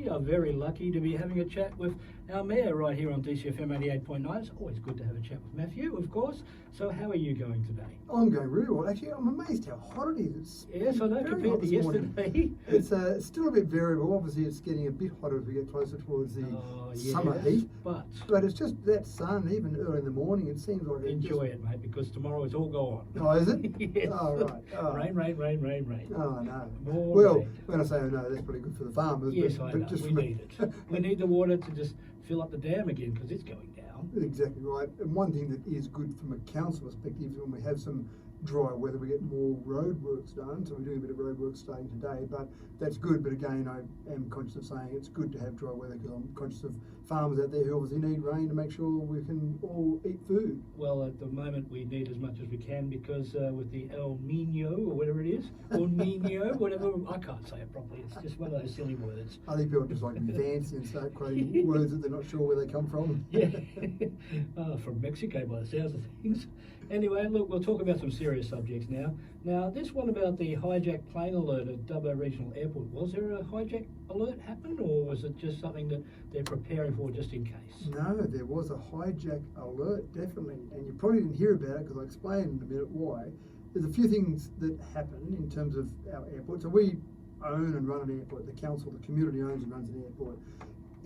we are very lucky to be having a chat with our mayor right here on DCFM 88.9. It's always good to have a chat with Matthew, of course. So how are you going today? I'm going really well. Actually, I'm amazed how hot it is. Yes, I know, compared to yesterday. It's still a bit variable. Obviously, it's getting a bit hotter as we get closer towards the summer heat. But it's just that sun, even early in the morning, it seems like enjoy it, mate, because tomorrow it's all gone. Oh, is it? Yes. Oh, right. Oh. Rain. Oh, no. More rain. When I say oh, no, that's pretty good for the farmers. Yes, but I know. just We need it. We need the water to just fill up the dam again because it's going down. Exactly right. And one thing that is good from a council perspective is when we have some dry weather, we get more road works done. So we're doing a bit of road work starting today, but that's good. But again, I am conscious of saying it's good to have dry weather because I'm conscious of farmers out there who obviously need rain to make sure we can all eat food. Well, at the moment we need as much as we can because with the El Nino or whatever it is, or Nino, whatever, I can't say it properly. It's just one of those silly words. I think people just like advance and start quoting words that they're not sure where they come from. Yeah, from Mexico by the sounds of things. Anyway, look, we'll talk about some serious subjects now. Now, this one about the hijacked plane alert at Dubbo Regional Airport. Was there a hijack alert happen, or was it just something that they're preparing for just in case? No, there was a hijack alert, definitely. And you probably didn't hear about it because I'll explain in a minute why. There's a few things that happen in terms of our airport. So we own and run an airport. The council, the community owns and runs an airport.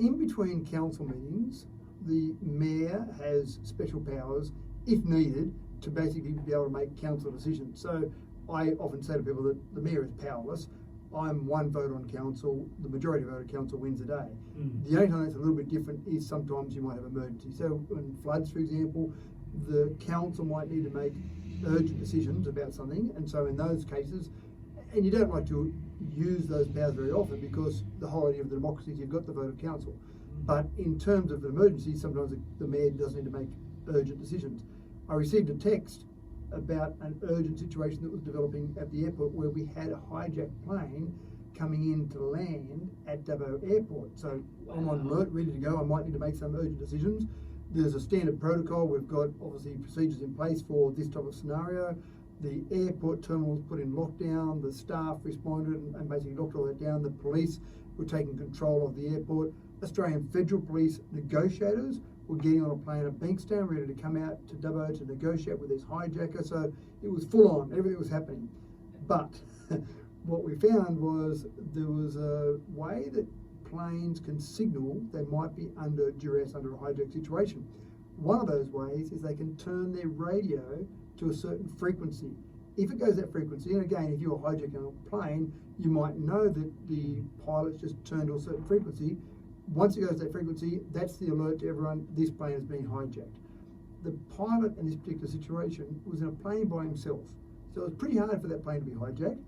In between council meetings, the mayor has special powers, if needed, to basically be able to make council decisions. So I often say to people that the mayor is powerless. I'm one vote on council, the majority vote on council wins the day. The only time that's a little bit different is sometimes you might have emergency. So in floods, for example, the council might need to make urgent decisions about something, and so in those cases, and you don't like to use those powers very often because the whole idea of the democracy is you've got the vote of council. But in terms of an emergency, sometimes the mayor does need to make urgent decisions. I received a text about an urgent situation that was developing at the airport where we had a hijacked plane coming in to land at Dubbo Airport. So I'm on alert, ready to go. I might need to make some urgent decisions. There's a standard protocol. We've got obviously procedures in place for this type of scenario. The airport terminal was put in lockdown. The staff responded and basically locked all that down. The police were taking control of the airport. Australian Federal Police negotiators were getting on a plane at Bankstown, ready to come out to Dubbo to negotiate with this hijacker. So it was full on, everything was happening. But what we found was there was a way that planes can signal they might be under duress, under a hijack situation. One of those ways is they can turn their radio to a certain frequency. If it goes that frequency, and again, if you're hijacking a plane, you might know that the pilot's just turned to a certain frequency. Once it goes to that frequency, that's the alert to everyone, this plane is being hijacked. The pilot in this particular situation was in a plane by himself. So it was pretty hard for that plane to be hijacked.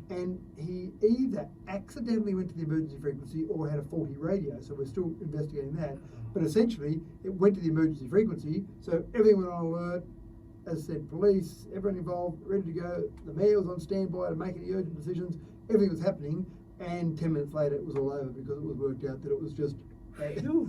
And he either accidentally went to the emergency frequency or had a faulty radio. So we're still investigating that. But essentially, it went to the emergency frequency. So everything went on alert. As I said, police, everyone involved, ready to go. The mayor was on standby to make any urgent decisions. Everything was happening. And 10 minutes later, it was all over because it was worked out that it was just...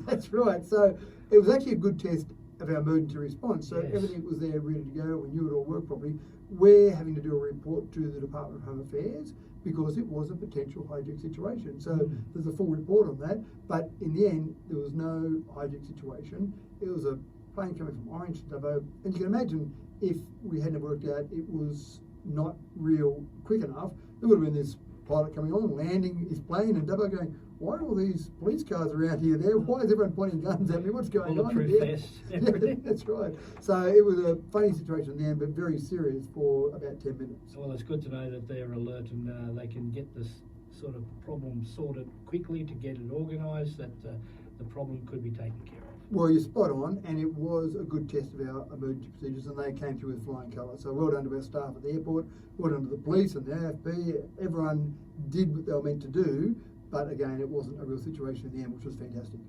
That's right. So it was actually a good test of our emergency response. So everything was there, ready to go. We knew it all worked properly. We're having to do a report to the Department of Home Affairs because it was a potential hijack situation. So there's a full report on that. But in the end, there was no hijack situation. It was a plane coming from Orange to Dubbo. And you can imagine if we hadn't worked out it was not real quick enough, there would have been this pilot coming on, landing his plane, and Dubbo going, why are all these police cars around here there? Why is everyone pointing guns at me? What's going on here? Yeah, that's right. So it was a funny situation in the end, but very serious for about 10 minutes. Well, it's good to know that they're alert and they can get this sort of problem sorted quickly to get it organised, that the problem could be taken care of. Well, you're spot on, and it was a good test of our emergency procedures, and they came through with flying colours. So well done to our staff at the airport, well done to the police and the AFP. Everyone did what they were meant to do, but again, it wasn't a real situation in the end, which was fantastic.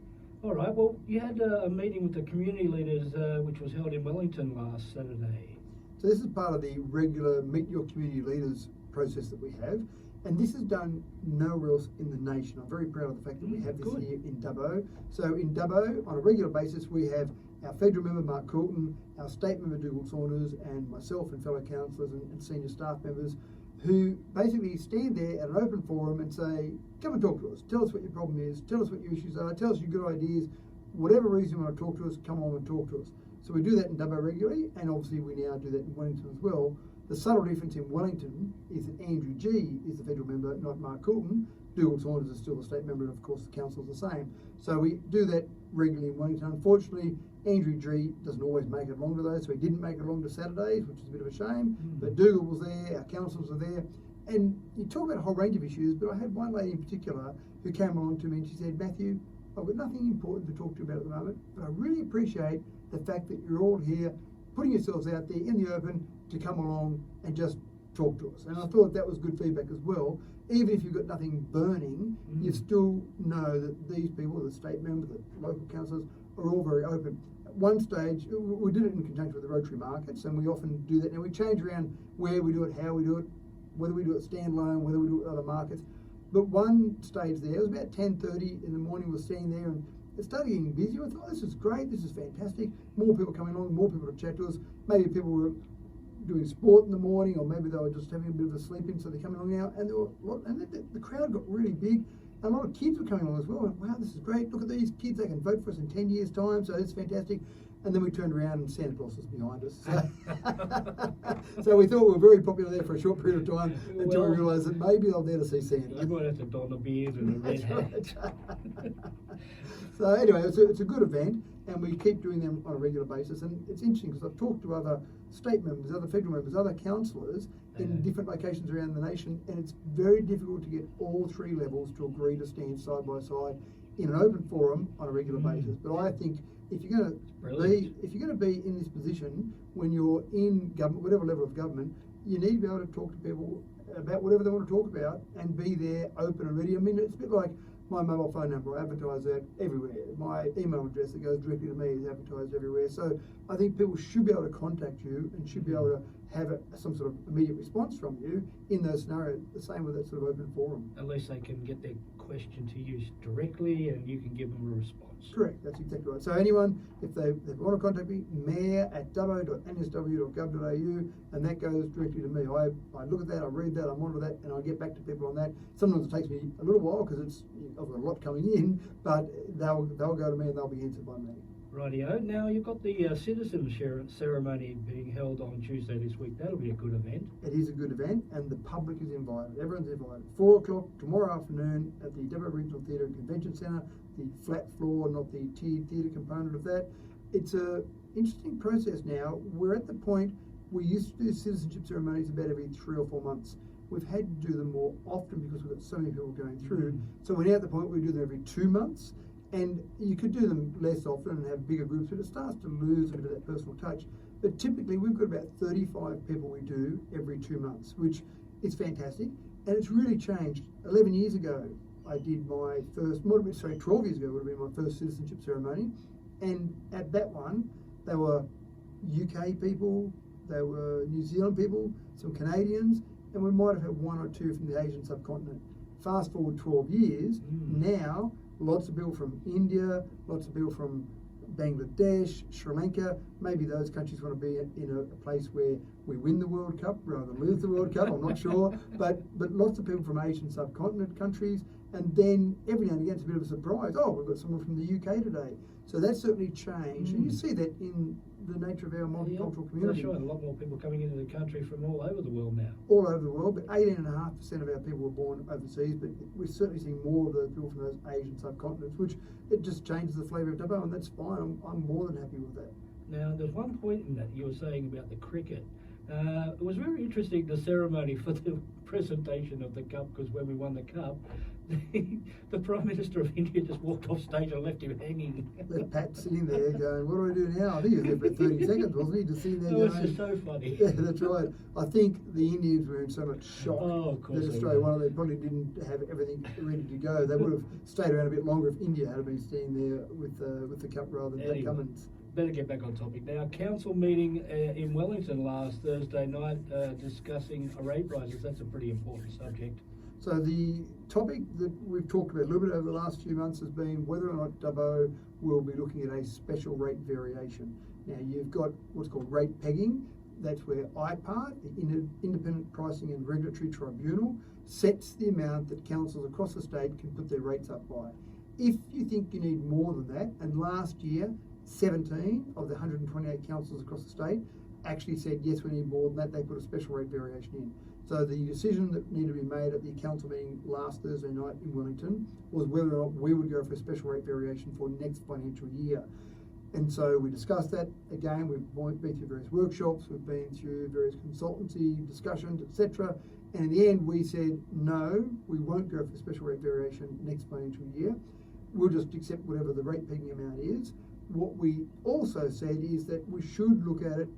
All right, well, you had a meeting with the community leaders, which was held in Wellington last Saturday. So this is part of the regular Meet Your Community Leaders process that we have. And this is done nowhere else in the nation. I'm very proud of the fact that we have this here in Dubbo. So in Dubbo, on a regular basis, we have our federal member, Mark Coulton, our state member, Dougal Saunders, and myself and fellow councillors and senior staff members who basically stand there at an open forum and say, come and talk to us. Tell us what your problem is. Tell us what your issues are. Tell us your good ideas. Whatever reason you want to talk to us, come on and talk to us. So we do that in Dubbo regularly, and obviously we now do that in Wellington as well. The subtle difference in Wellington is that Andrew G is the federal member, not Mark Coulton. Dougal Saunders is still the state member, and of course the council's the same. So we do that regularly in Wellington. Unfortunately, Andrew G doesn't always make it along to those, so he didn't make it along to Saturdays, which is a bit of a shame. But Dougal was there, our councillors were there, and you talk about a whole range of issues, but I had one lady in particular who came along to me and she said, Matthew, I've got nothing important to talk to you about at the moment, but I really appreciate the fact that you're all here putting yourselves out there in the open to come along and just talk to us. And I thought that was good feedback as well. Even if you've got nothing burning, you still know that these people, the state members, the local councillors, are all very open. At one stage, we did it in conjunction with the Rotary markets, and we often do that. Now we change around where we do it, how we do it, whether we do it standalone, whether we do it with other markets. But one stage there, it was about 10:30 in the morning, we were standing there and it started getting busy. I thought, this is great, this is fantastic. More people coming along, more people to chat to us. Maybe people were doing sport in the morning, or maybe they were just having a bit of a sleep in, so they're coming along now. And there were the crowd got really big. And a lot of kids were coming along as well. And, wow, this is great. Look at these kids, they can vote for us in 10 years' time, so it's fantastic. And then we turned around and Santa Claus was behind us. So we thought we were very popular there for a short period of time until we realised that maybe they were there to see Santa. You might have to don a beard and a red hat. So anyway, it's a good event, and we keep doing them on a regular basis. And it's interesting because I've talked to other state members, other federal members, other councillors in different locations around the nation, and it's very difficult to get all three levels to agree to stand side by side in an open forum on a regular basis. But I think if you're going to be in this position when you're in government, whatever level of government, you need to be able to talk to people about whatever they want to talk about and be there, open and ready. I mean, it's a bit like my mobile phone number. I advertise that everywhere. My email address that goes directly to me is advertised everywhere. So I think people should be able to contact you and should be able to have some sort of immediate response from you in those scenarios, the same with that sort of open forum. At least they can get their question to you directly and you can give them a response. Correct, that's exactly right. So anyone, if they want to contact me, mayor@dubbo.nsw.gov.au, and that goes directly to me. I look at that, I read that, I monitor that, and I get back to people on that. Sometimes it takes me a little while because I've got a lot coming in, but they'll go to me and they'll be answered by me. Rightio. Now you've got the citizen ceremony being held on Tuesday this week. That'll be a good event. It is a good event, and the public is invited. Everyone's invited. 4 o'clock tomorrow afternoon at the Dubbo Regional Theatre and Convention Centre, the flat floor, not the tiered theatre component of that. It's an interesting process now. We're at the point, we used to do citizenship ceremonies about every 3 or 4 months. We've had to do them more often because we've got so many people going through. So we're now at the point where we do them every 2 months. And you could do them less often and have bigger groups, but it starts to lose a bit of that personal touch. But typically we've got about 35 people we do every 2 months, which is fantastic. And it's really changed. 11 years ago, I did my first, 12 years ago would have been my first citizenship ceremony. And at that one, they were UK people, they were New Zealand people, some Canadians, and we might have had 1 or 2 from the Asian subcontinent. Fast forward 12 years, now lots of people from India, lots of people from Bangladesh, Sri Lanka. Maybe those countries want to be in a place where we win the World Cup rather than lose the World Cup, I'm not sure. But lots of people from Asian subcontinent countries. And then every now and again it's a bit of a surprise. Oh, we've got someone from the UK today. So that's certainly changed. And you see that in the nature of our multicultural community. That's right, a lot more people coming into the country from all over the world now. All over the world, but 18.5% of our people were born overseas, but we're certainly seeing more of those people from those Asian subcontinents, which it just changes the flavour of Dubbo, and that's fine. I'm more than happy with that. Now, there's one point in that you were saying about the cricket. It was very interesting, the ceremony for the presentation of the cup, because when we won the cup, the Prime Minister of India just walked off stage and left him hanging. Left Pat sitting there going, what do I do now? I think he was there for 30 seconds, wasn't he? Just sitting there It was going, just so funny. Yeah, that's right. I think the Indians were in so much shock that Australia they probably didn't have everything ready to go. They would have stayed around a bit longer if India had been staying there with the cup rather than Pat Cummins. Better get back on topic now. Council meeting in Wellington last Thursday night discussing rate rises. That's a pretty important subject. So the topic that we've talked about a little bit over the last few months has been whether or not Dubbo will be looking at a special rate variation. Now you've got what's called rate pegging. that's where IPART, the Independent Pricing and Regulatory Tribunal, sets the amount that councils across the state can put their rates up by. If you think you need more than that, and last year 17 of the 128 councils across the state actually said yes, we need more than that, they put a special rate variation in. So the decision that needed to be made at the council meeting last Thursday night in Wellington was whether or not we would go for a special rate variation for next financial year. And so we discussed that again. We've been through various workshops, we've been through various consultancy discussions, etc. And in the end, we said no, we won't go for a special rate variation next financial year. We'll just accept whatever the rate pegging amount is. What we also said is that we should look at it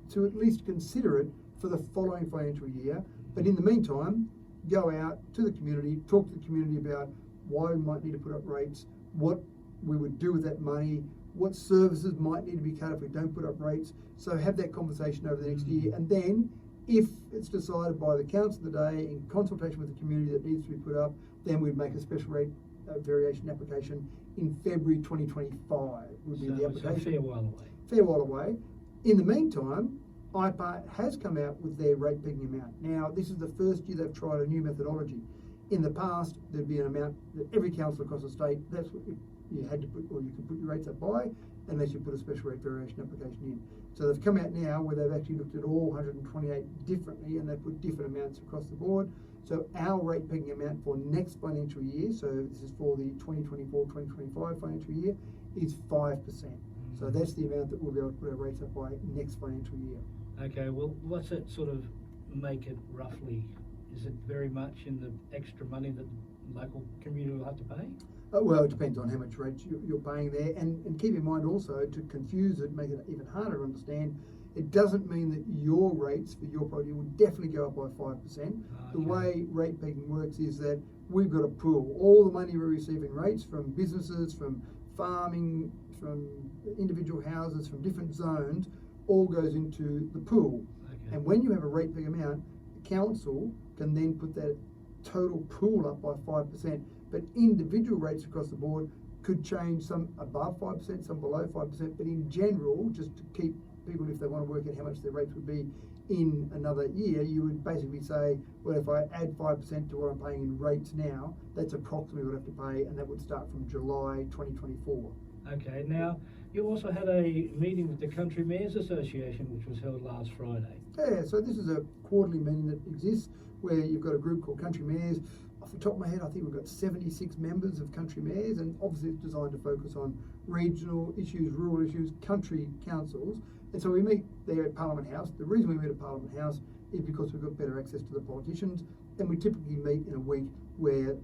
to at least consider it for the following financial year. But in the meantime, go out to the community, talk to the community about why we might need to put up rates, what we would do with that money, what services might need to be cut if we don't put up rates. So have that conversation over the next year, and then if it's decided by the council today in consultation with the community that needs to be put up, then we'd make a special rate variation application in February 2025 would be the application. So a fair while away. Fair while away. In the meantime, IPART has come out with their rate pegging amount. Now, this is the first year they've tried a new methodology. In the past, there'd be an amount that every council across the state, that's what you had to put, or you could put your rates up by, unless you put a special rate variation application in. So they've come out now where they've actually looked at all 128 differently, and they've put different amounts across the board. So our rate pegging amount for next financial year, so this is for the 2024-2025 financial year, is 5%. So that's the amount that we'll be able to put our rates up by next financial year. Okay, well, what's it sort of make it roughly? Is it very much in the extra money that the local community will have to pay? Well, it depends on how much rates you're paying there. And keep in mind also, to confuse it, make it even harder to understand, it doesn't mean that your rates for your property will definitely go up by 5%. Okay. The way rate pegging works is that we've got a pool. All the money we receive in rates from businesses, from farming, from individual houses, from different zones, all goes into the pool. Okay. And when you have a rate peg amount, the council can then put that total pool up by 5%. But individual rates across the board could change, some above 5%, some below 5%. But in general, just to keep people, if they want to work out how much their rates would be in another year, you would basically say, well, if I add 5% to what I'm paying in rates now, that's approximately what I have to pay, and that would start from July 2024. Okay, now you also had a meeting with the Country Mayors Association, which was held last Friday. Yeah, so this is a quarterly meeting that exists where you've got a group called Country Mayors. Off the top of my head, I think we've got 76 members of Country Mayors, and obviously it's designed to focus on regional issues, rural issues, country councils. And so we meet there at Parliament House. The reason we meet at Parliament House is because we've got better access to the politicians, and we typically meet in a week where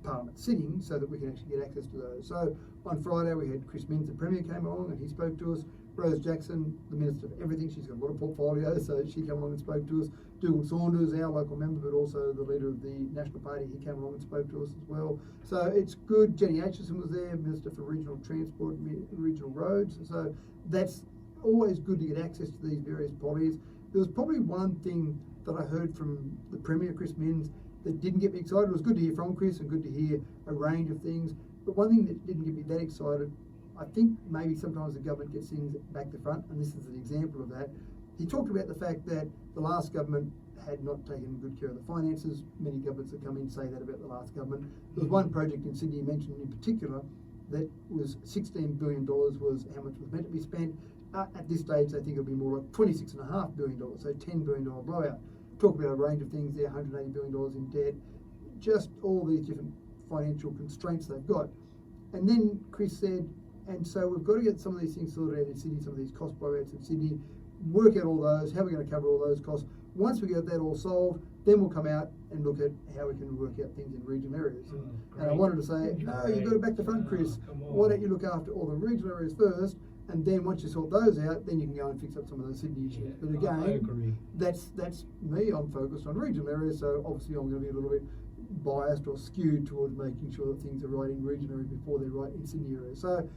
Parliament's sitting so that we can actually get access to those. So on Friday we had Chris Minns, the Premier, came along and he spoke to us. Rose Jackson, the Minister of Everything, she's got a lot of portfolios, so she came along and spoke to us. Dougal Saunders, our local member, but also the leader of the National Party, he came along and spoke to us as well. So it's good. Jenny Aitchison was there, Minister for Regional Transport and Regional Roads. So that's always good to get access to these various bodies. There was probably one thing that I heard from the Premier, Chris Minns, that didn't get me excited. It was good to hear from Chris and good to hear a range of things. But one thing that didn't get me that excited, I think maybe sometimes the government gets things back to front, and this is an example of that. He talked about the fact that the last government had not taken good care of the finances. Many governments that come in say that about the last government. There was one project in Sydney mentioned in particular that was $16 billion was how much was meant to be spent. At this stage, I think it'll be more like $26.5 billion, so $10 billion blowout. Talk about a range of things there, $180 billion in debt, just all these different financial constraints they've got. And then Chris said, and so we've got to get some of these things sorted out in Sydney, some of these cost blowouts in Sydney, work out all those, how we're going to cover all those costs. Once we get that all solved, then we'll come out and look at how we can work out things in regional areas. And I wanted to say, no, you've got to back to front, Chris. Why don't you look after all the regional areas first, and then once you sort those out, then you can go and fix up some of those Sydney issues. But again, that's me. I'm focused on regional areas, so obviously I'm going to be a little bit biased or skewed towards making sure that things are right in regional areas before they're right in Sydney areas. So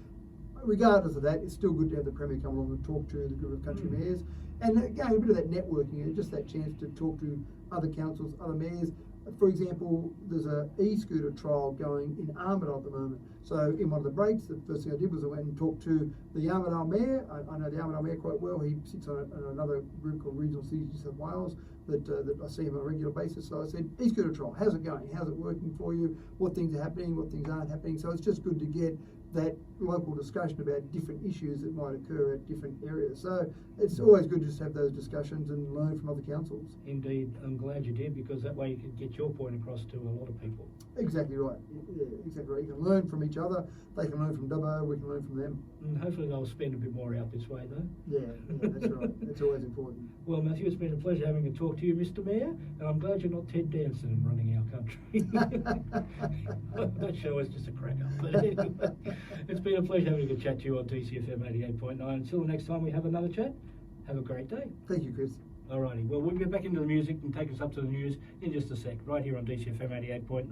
regardless of that, it's still good to have the Premier come along and talk to the group of country mayors. And again, a bit of that networking, just that chance to talk to other councils, other mayors. For example, there's a e-scooter trial going in Armidale at the moment. So in one of the breaks, the first thing I did was I went and talked to the Mayoral Mayor. I know the Mayoral Mayor quite well. He sits on another group called Regional Cities New South Wales that I see him on a regular basis. So I said, he's good at trial. How's it going? How's it working for you? What things are happening? What things aren't happening? So it's just good to get that local discussion about different issues that might occur at different areas. So it's always good just to have those discussions and learn from other councils. Indeed, I'm glad you did, because that way you can get your point across to a lot of people. Exactly right. Yeah, exactly right. You can learn from each other. They can learn from Dubbo. We can learn from them. And hopefully they'll spend a bit more out this way, though. Yeah, that's right. It's always important. Well, Matthew, it's been a pleasure having a talk to you, Mr. Mayor, and I'm glad you're not Ted Danson and running our country. That show is just a cracker. But anyway, it's been a pleasure having a chat to you on DCFM 88.9. Until the next time we have another chat, have a great day. Thank you, Chris. Alrighty, well, we'll get back into the music and take us up to the news in just a sec, right here on DCFM 88.9.